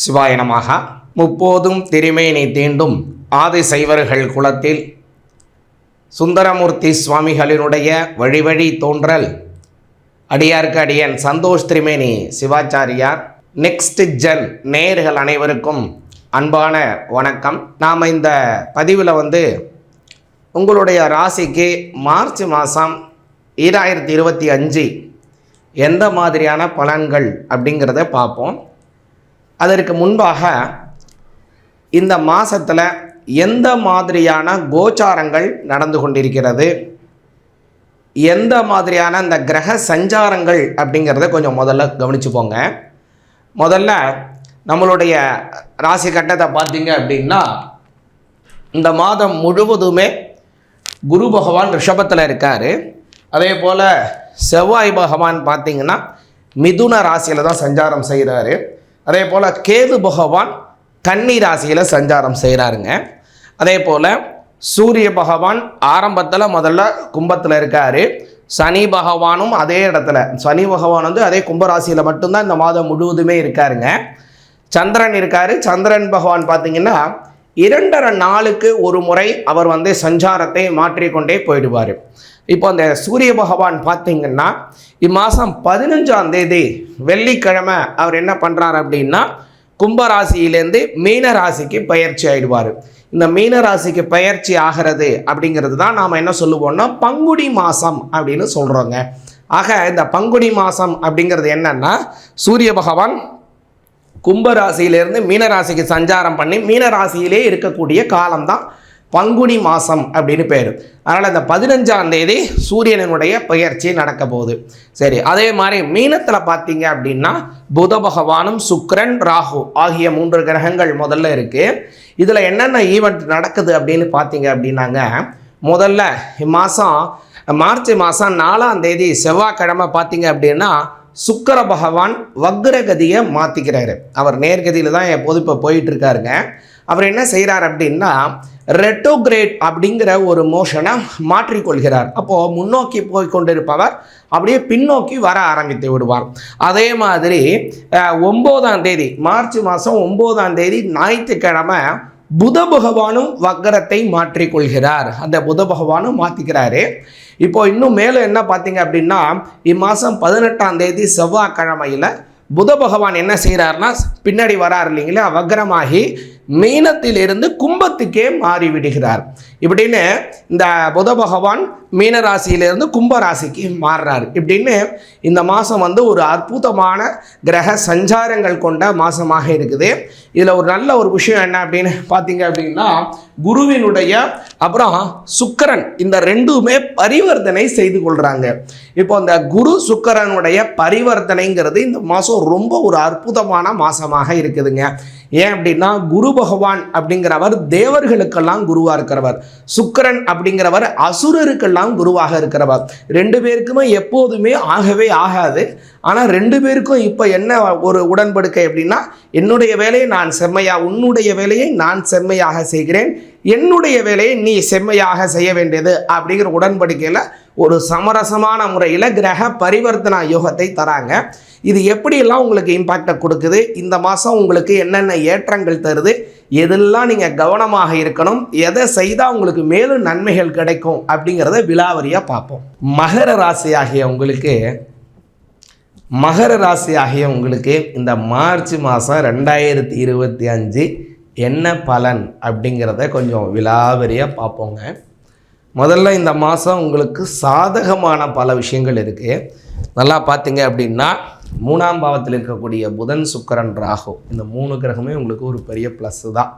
சிவாய நமஹ. முப்போதும் திருமேனி தீண்டும் ஆதி சைவர்கள் குலத்தில் சுந்தரமூர்த்தி சுவாமிகளினுடைய வழி தோன்றல் அடியார்க்கு அடியன் சந்தோஷ் திரிமேனி சிவாச்சாரியார் நெக்ஸ்ட் ஜென் நேயர்கள் அனைவருக்கும் அன்பான வணக்கம். நாம் இந்த பதிவில் உங்களுடைய ராசிக்கு மார்ச் மாதம் 2025 எந்த மாதிரியான பலன்கள் அப்படிங்கிறத பார்ப்போம். அதற்கு முன்பாக இந்த மாதத்தில் எந்த மாதிரியான கோச்சாரங்கள் நடந்து கொண்டிருக்கிறது, எந்த மாதிரியான இந்த கிரக சஞ்சாரங்கள் அப்படிங்கிறத கொஞ்சம் முதல்ல கவனிச்சுப்போங்க. முதல்ல நம்மளுடைய ராசி கட்டத்தை பார்த்தீங்க அப்படின்னா இந்த மாதம் முழுவதுமே குரு பகவான் ரிஷபத்தில் இருக்கார். அதே போல் செவ்வாய் பகவான் பார்த்திங்கன்னா மிதுன ராசியில் தான் சஞ்சாரம் செய்கிறாரு. அதே போல் கேது பகவான் கன்னி ராசியில் சஞ்சாரம் செய்கிறாருங்க. அதே போல் சூரிய பகவான் ஆரம்பத்தில் முதல்ல கும்பத்தில் இருக்கார். சனி பகவானும் அதே இடத்துல, சனி பகவான் அதே கும்பராசியில் மட்டும்தான் இந்த மாதம் முழுவதுமே இருக்காருங்க. சந்திரன் இருக்கார். சந்திரன் பகவான் பார்த்திங்கன்னா 2.5 நாளுக்கு ஒரு முறை அவர் சஞ்சாரத்தை மாற்றிக்கொண்டே போயிடுவார். இப்போ அந்த சூரிய பகவான் பார்த்திங்கன்னா இம்மாதம் 15ஆம் தேதி வெள்ளிக்கிழமை அவர் என்ன பண்ணுறார் அப்படின்னா கும்பராசியிலேருந்து மீன ராசிக்கு பயிற்சி ஆகிடுவார். இந்த மீன ராசிக்கு பயிற்சி ஆகிறது அப்படிங்கிறது தான் நாம் என்ன சொல்லுவோம்னா பங்குனி மாதம் அப்படின்னு சொல்கிறோங்க. ஆக இந்த பங்குனி மாதம் அப்படிங்கிறது என்னன்னா சூரிய பகவான் கும்பராசியிலேருந்து மீனராசிக்கு சஞ்சாரம் பண்ணி மீனராசியிலே இருக்கக்கூடிய காலம்தான் பங்குனி மாதம் அப்படின்னு பேர். அதனால் இந்த 15ஆம் தேதி சூரியனுடைய பயிற்சி நடக்க போகுது. சரி, அதே மாதிரி மீனத்தில் பார்த்தீங்க அப்படின்னா புத பகவானும் சுக்கிரன் ராகு ஆகிய 3 கிரகங்கள் முதல்ல இருக்குது. இதில் என்னென்ன ஈவெண்ட் நடக்குது அப்படின்னு பார்த்தீங்க அப்படின்னாங்க, முதல்ல இம்மாதம் மார்ச் மாதம் 4ஆம் தேதி செவ்வாய்க்கிழமை பார்த்தீங்க அப்படின்னா சுக்கிர பகவான் வக்ரகதியை மாற்றிக்கிறாரு. அவர் நேர்கதியில் தான் எப்போது இப்போ போயிட்டுருக்காருங்க. அவர் என்ன செய்கிறார் அப்படின்னா ரெட்ரோகிரேட் அப்படிங்கிற ஒரு மோஷனை மாற்றிக்கொள்கிறார். அப்போது முன்னோக்கி போய் கொண்டிருப்பவர் அப்படியே பின்னோக்கி வர ஆரம்பித்து விடுவார். அதே மாதிரி 9ஆம் தேதி மார்ச் மாதம் 9ஆம் தேதி ஞாயிற்றுக்கிழமை புத பகவானும் வக்ரத்தை மாற்றிக்கொள்கிறார். அந்த புத பகவானும் மாற்றிக்கிறாரு. இப்போ இன்னும் மேலே என்ன பார்த்தீங்க அப்படின்னா இம்மாதம் 18ஆம் தேதி செவ்வாய்க்கிழமையில் புத பகவான் என்ன செய்கிறார்னா பின்னாடி வரார் இல்லைங்களா, வக்ரமாகி மீனத்திலிருந்து கும்பத்துக்கே மாறி விடுகிறார். இப்படின்னு இந்த புத பகவான் மீனராசியிலிருந்து கும்பராசிக்கு மாறுறார். இப்படின்னு இந்த மாதம் ஒரு அற்புதமான கிரக சஞ்சாரங்கள் கொண்ட மாதமாக இருக்குது. இதில் ஒரு நல்ல ஒரு விஷயம் என்ன அப்படின்னு பார்த்தீங்க அப்படின்னா குருவினுடைய அப்புறம் சுக்கிரன் இந்த ரெண்டுமே பரிவர்த்தனை செய்து கொள்கிறாங்க. இப்போ இந்த குரு சுக்கிரனுடைய பரிவர்த்தனைங்கிறது இந்த மாதம் ரொம்ப ஒரு அற்புதமான மாதமாக இருக்குதுங்க. ஏன் அப்படின்னா குரு பகவான் அப்படிங்கிறவர் தேவர்களுக்கெல்லாம் குருவாக இருக்கிறவர், சுக்கிரன் அப்படிங்கிறவர் அசுரருக்கெல்லாம் குருவாக இருக்கிறவர். 2 பேருக்குமே எப்போதுமே ஆகவே ஆகாது. ஆனால் 2 பேருக்கும் இப்போ என்ன ஒரு உடன்படிக்கை அப்படின்னா என்னுடைய வேலையை நான் உன்னுடைய வேலையை நான் செம்மையாக செய்கிறேன், என்னுடைய வேலையை நீ செம்மையாக செய்ய வேண்டியது அப்படிங்கிற உடன்படிக்கையில் ஒரு சமரசமான முறையில் கிரக பரிவர்த்தனா யோகத்தை தராங்க. இது எப்படியெல்லாம் உங்களுக்கு இம்பாக்டை கொடுக்குது, இந்த மாதம் உங்களுக்கு என்னென்ன ஏற்றங்கள் தருது, எதெல்லாம் நீங்கள் கவனமாக இருக்கணும், எதை செய்தால் உங்களுக்கு மேலும் நன்மைகள் கிடைக்கும் அப்படிங்கிறத விலாவரியாக பார்ப்போம். மகர ராசி ஆகிய உங்களுக்கு இந்த மார்ச் மாதம் 2025 என்ன பலன் அப்படிங்கிறத கொஞ்சம் விலாவரியாக பார்ப்போங்க. முதல்ல இந்த மாதம் உங்களுக்கு சாதகமான பல விஷயங்கள் இருக்குது. நல்லா பார்த்தீங்க அப்படின்னா 3ஆம் பாவத்தில் இருக்கக்கூடிய புதன் சுக்கிரன் ராகு இந்த 3 கிரகமே உங்களுக்கு ஒரு பெரிய ப்ளஸ்ஸு தான்.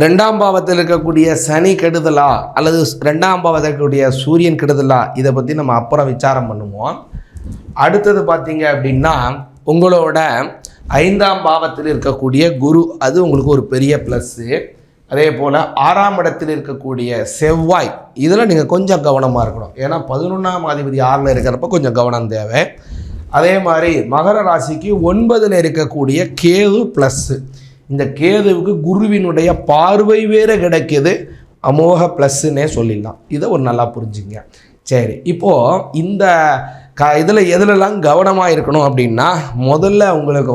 2ஆம் பாவத்தில் இருக்கக்கூடிய சனி கெடுதலா அல்லது 2ஆம் பாவத்தில் இருக்கக்கூடிய சூரியன் கெடுதலா இதை பற்றி நம்ம அப்புறம் விசாரம் பண்ணுவோம். அடுத்தது பார்த்தீங்க அப்படின்னா உங்களோட 5ஆம் பாவத்தில் இருக்கக்கூடிய குரு அது உங்களுக்கு ஒரு பெரிய ப்ளஸ்ஸு. அதே போல் 6ஆம் இடத்தில் இருக்கக்கூடிய செவ்வாய் இதில் நீங்கள் கொஞ்சம் கவனமாக இருக்கணும். ஏன்னா 11ஆம் அதிபதி 6ல் இருக்கிறப்ப கொஞ்சம் கவனம் தேவை. அதே மாதிரி மகர ராசிக்கு 9ல் இருக்கக்கூடிய கேது ப்ளஸ்ஸு. இந்த கேதுவுக்கு குருவினுடைய பார்வை வேறு கிடைக்கிது, அமோக ப்ளஸ்ஸுன்னே சொல்லிடலாம். இதை ஒரு நல்லா புரிஞ்சுங்க. சரி, இப்போது இந்த இதில் எதுலெல்லாம் கவனமாக இருக்கணும் அப்படின்னா முதல்ல உங்களுக்கு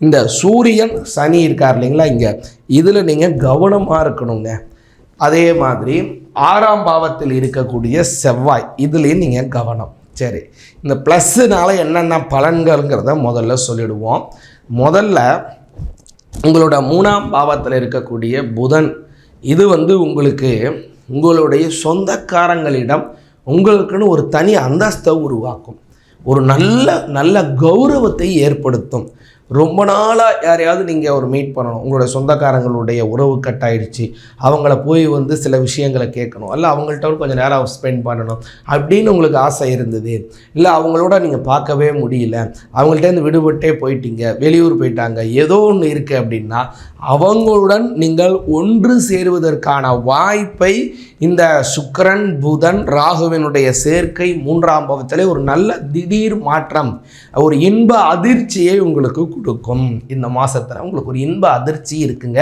இந்த சூரியன் சனி இருக்கார் இல்லைங்களா, இங்கே இதில் நீங்கள் கவனமாக இருக்கணுங்க. அதே மாதிரி 6ஆம் பாவத்தில் இருக்கக்கூடிய செவ்வாய், இதுலேயும் நீங்கள் கவனம். சரி, இந்த ப்ளஸ்ஸுனால என்னென்ன பலன்கள்ங்கிறத முதல்ல சொல்லிடுவோம். முதல்ல உங்களோட 3ஆம் பாவத்தில் இருக்கக்கூடிய புதன், இது உங்களுக்கு உங்களுடைய சொந்தக்காரங்களிடம் உங்களுக்குன்னு ஒரு தனி அந்தஸ்தை உருவாக்கும், ஒரு நல்ல கௌரவத்தை ஏற்படுத்தும். ரொம்ப நாளாக யாரையாவது நீங்கள் ஒரு மீட் பண்ணணும், உங்களுடைய சொந்தக்காரங்களுடைய உறவு கட்டாயிடுச்சு, அவங்கள போய் சில விஷயங்களை கேட்கணும், இல்லை அவங்கள்ட்ட கொஞ்சம் நேரம் ஸ்பெண்ட் பண்ணணும் அப்படின்னு உங்களுக்கு ஆசை இருந்தது, இல்லை அவங்களோட நீங்கள் பார்க்கவே முடியல, அவங்கள்ட்டேருந்து விடுபட்டே போயிட்டீங்க, வெளியூர் போயிட்டாங்க, ஏதோ ஒன்று இருக்குது அப்படின்னா அவங்களுடன் நீங்கள் ஒன்று சேருவதற்கான வாய்ப்பை இந்த சுக்கிரன் புதன் ராகுவினுடைய சேர்க்கை 3ஆம் பாவத்திலே ஒரு நல்ல திடீர் மாற்றம், ஒரு இன்ப அதிர்ச்சியை உங்களுக்கு கொடுக்கும். இந்த மாதத்தில் உங்களுக்கு ஒரு இன்ப அதிர்ச்சி இருக்குங்க,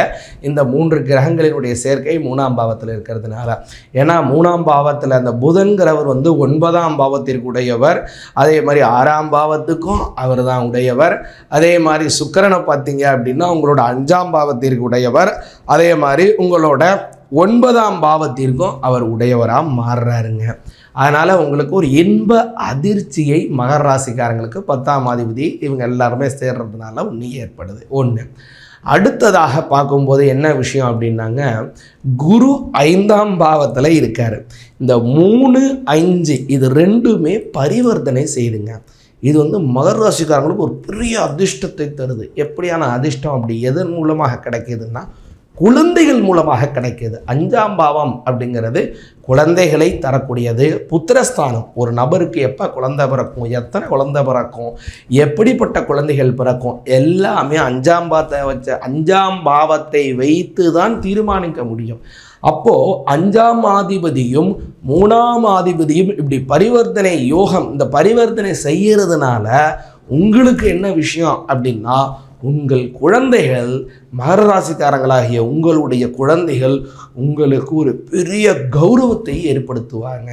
இந்த 3 கிரகங்களினுடைய சேர்க்கை 3ஆம் பாவத்தில் இருக்கிறதுனால. ஏன்னா 3ஆம் பாவத்தில் அந்த புதன்கிறவர் 9ஆம் பாவத்திற்கு உடையவர், அதே மாதிரி 6ஆம் பாவத்துக்கும் அவர் தான் உடையவர். அதே மாதிரி சுக்கிரனை பார்த்தீங்க அப்படின்னா உங்களோட 5ஆம் பாவத்திற்கு உடையவர், அதே மாதிரி உங்களோட 9ஆம் பாவத்திற்கும் அவர் உடையவராக மாறுறாருங்க. அதனால் உங்களுக்கு ஒரு இன்ப அதிர்ச்சியை மகர ராசிக்காரங்களுக்கு 10ஆம் அதிபதி இவங்க எல்லாருமே சேர்றதுனால ஒன்று ஏற்படுது. ஒன்று. அடுத்ததாக பார்க்கும்போது என்ன விஷயம் அப்படின்னாங்க, குரு 5ஆம் பாவத்தில் இருக்கார். இந்த 3, 5 இது ரெண்டுமே பரிவர்த்தனை செய்துங்க. இது மகர ராசிக்காரங்களுக்கு ஒரு பெரிய அதிர்ஷ்டத்தை தருது. எப்படியான அதிர்ஷ்டம், அப்படி எதன் மூலமாக கிடைக்கிதுன்னா குழந்தைகள் மூலமாக கிடைக்கிது. 5ஆம் பாவம் அப்படிங்கிறது குழந்தைகளை தரக்கூடியது. புத்திரஸ்தானம், ஒரு நபருக்கு எப்போ குழந்தை பிறக்கும், எத்தனை குழந்தை பிறக்கும், எப்படிப்பட்ட குழந்தைகள் பிறக்கும், எல்லாமே 5ஆம் பாவத்தை வைத்து தான் தீர்மானிக்க முடியும். அப்போது 5ஆம் அதிபதியும் 3ஆம் அதிபதியும் இப்படி பரிவர்த்தனை யோகம், இந்த பரிவர்த்தனை செய்கிறதுனால உங்களுக்கு என்ன விஷயம் அப்படின்னா, உங்கள் குழந்தைகள், மகர ராசிக்காரங்களாகிய உங்களுடைய குழந்தைகள் உங்களுக்கு ஒரு பெரிய கௌரவத்தை ஏற்படுத்துவாங்க.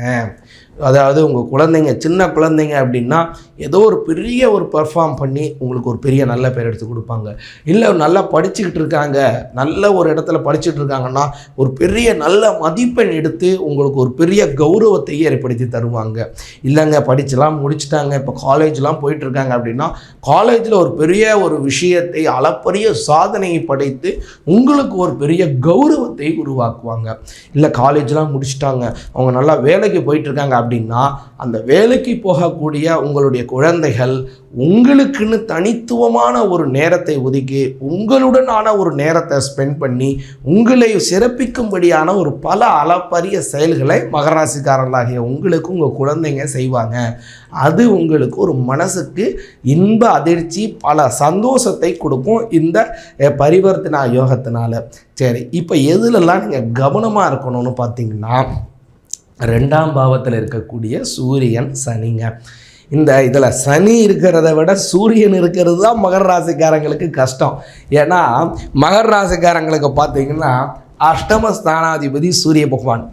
அதாவது உங்கள் குழந்தைங்க, சின்ன குழந்தைங்க அப்படின்னா ஏதோ ஒரு பெரிய ஒரு பெர்ஃபார்ம் பண்ணி உங்களுக்கு ஒரு பெரிய நல்ல பேர் எடுத்து கொடுப்பாங்க. இல்லை நல்லா படிச்சுக்கிட்டு இருக்காங்க, நல்ல ஒரு இடத்துல படிச்சுட்டு இருக்காங்கன்னா ஒரு பெரிய நல்ல மதிப்பெண் எடுத்து உங்களுக்கு ஒரு பெரிய கௌரவத்தை ஏற்படுத்தி தருவாங்க. இல்லைங்க படிச்சுலாம் முடிச்சுட்டாங்க, இப்போ காலேஜ்லாம் போயிட்டுருக்காங்க அப்படின்னா காலேஜில் ஒரு பெரிய ஒரு விஷயத்தை, அளப்பரிய சாதனையை படைத்து உங்களுக்கு ஒரு பெரிய கௌரவத்தை உருவாக்குவாங்க. இல்லை காலேஜ்லாம் முடிச்சுட்டாங்க, அவங்க நல்லா வேலைக்கு போயிட்டுருக்காங்க அப்படின்னா அந்த வேலைக்கு போகக்கூடிய உங்களுடைய குழந்தைகள் உங்களுக்குன்னு தனித்துவமான ஒரு நேரத்தை ஒதுக்கி உங்களுடனான ஒரு நேரத்தை ஸ்பெண்ட் பண்ணி உங்களை சிறப்பிக்கும்படியான ஒரு பல அளப்பரிய செயல்களை மகராசிக்காரர்களாகிய உங்களுக்கு உங்கள் குழந்தைங்க செய்வாங்க. அது உங்களுக்கு ஒரு மனசுக்கு இன்ப அதிர்ச்சி, பல சந்தோஷத்தை கொடுக்கும் இந்த பரிவர்த்தனா யோகத்தினால. சரி, இப்போ எதுலெல்லாம் நீங்கள் கவனமாக இருக்கணும்னு பார்த்தீங்கன்னா, 2ஆம் பாவத்தில் இருக்கக்கூடிய சூரியன் சனிங்க. இதில் சனி இருக்கிறத விட சூரியன் இருக்கிறது தான் மகர ராசிக்காரங்களுக்கு கஷ்டம். ஏன்னா மகர ராசிக்காரங்களுக்கு பார்த்தீங்கன்னா அஷ்டமஸ்தானாதிபதி சூரிய பகவான்.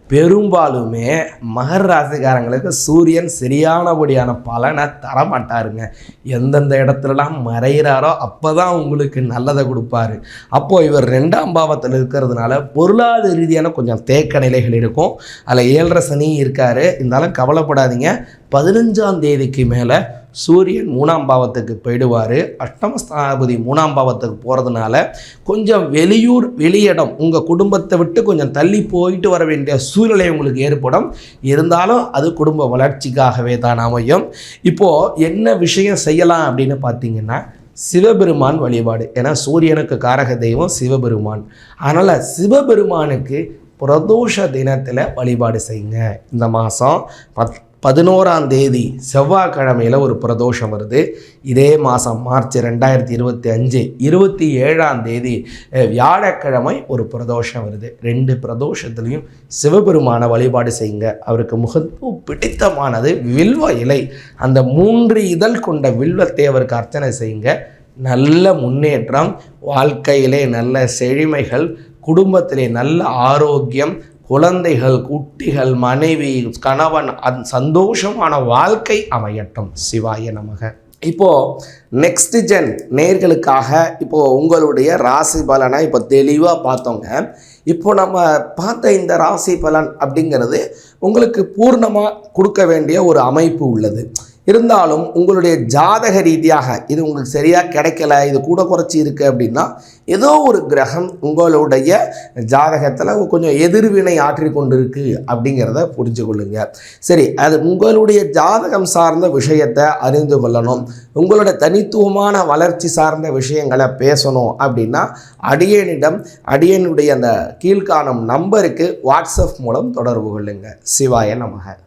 பெரும்பாலுமே மகர ராசிக்காரங்களுக்கு சூரியன் சரியானபடியான பலனை தரமாட்டாருங்க. எந்தெந்த இடத்துலலாம் மறைகிறாரோ அப்போ தான் உங்களுக்கு நல்லதை கொடுப்பாரு. அப்போது இவர் 2ஆம் பாவத்தில் இருக்கிறதுனால பொருளாதார ரீதியான கொஞ்சம் தேக்க நிலைகள் இருக்கும். அதில் 7.5 சனி இருக்கார். இருந்தாலும் கவலைப்படாதீங்க, 15ஆம் தேதிக்கு மேலே சூரியன் 3ஆம் பாவத்துக்கு போயிடுவார். அஷ்டமஸ்தானாதிபதி 3ஆம் பாவத்துக்கு போகிறதுனால கொஞ்சம் வெளியிடம், உங்கள் குடும்பத்தை விட்டு கொஞ்சம் தள்ளி போயிட்டு வர வேண்டிய சூழ்நிலை உங்களுக்கு ஏற்படும். இருந்தாலும் அது குடும்ப வளர்ச்சிக்காகவே தான் அமையும். இப்போது என்ன விஷயம் செய்யலாம் அப்படின்னு பார்த்தீங்கன்னா, சிவபெருமான் வழிபாடு. ஏன்னா சூரியனுக்கு காரக தெய்வம் சிவபெருமான். அதனால் சிவபெருமானுக்கு பிரதோஷ தினத்தில் வழிபாடு செய்யுங்க. இந்த மாதம் 11ஆம் தேதி செவ்வாய்க்கிழமையில் ஒரு பிரதோஷம் வருது. இதே மாதம் மார்ச் 2025 27ஆம் தேதி வியாழக்கிழமை ஒரு பிரதோஷம் வருது. 2 பிரதோஷத்துலேயும் சிவபெருமான வழிபாடு செய்யுங்க. அவருக்கு மிகவும் பிடித்தமானது வில்வ இலை. அந்த 3 இதழ் கொண்ட வில்வத்தை அவருக்கு அர்ச்சனை செய்யுங்க. நல்ல முன்னேற்றம், வாழ்க்கையிலே நல்ல செழுமைகள், குடும்பத்திலே நல்ல ஆரோக்கியம், குழந்தைகள், குட்டிகள், மனைவி, கணவன் சந்தோஷமான வாழ்க்கை அமையட்டும். சிவாய நமக. இப்போது நெக்ஸ்ட் ஜென் நேர்களுக்காக இப்போது உங்களுடைய ராசி பலனை இப்போ தெளிவாக பார்த்தோங்க. இப்போ நம்ம பார்த்த இந்த ராசி பலன் அப்படிங்கிறது உங்களுக்கு பூர்ணமாக கொடுக்க வேண்டிய ஒரு அமைப்பு உள்ளது. இருந்தாலும் உங்களுடைய ஜாதக ரீதியாக இது உங்களுக்கு சரியாக கிடைக்கல, இது கூட குறைச்சி இருக்குது அப்படின்னா ஏதோ ஒரு கிரகம் உங்களுடைய ஜாதகத்தில் கொஞ்சம் எதிர்வினை ஆற்றி கொண்டு இருக்கு அப்படிங்கிறத புரிஞ்சு கொள்ளுங்க. சரி, அது உங்களுடைய ஜாதகம் சார்ந்த விஷயத்தை அறிந்து கொள்ளணும், உங்களோட தனித்துவமான வளர்ச்சி சார்ந்த விஷயங்களை பேசணும் அப்படின்னா அடியனுடைய அந்த கீழ்காணும் நம்பருக்கு வாட்ஸ்அப் மூலம் தொடர்பு கொள்ளுங்க. சிவாய நமக.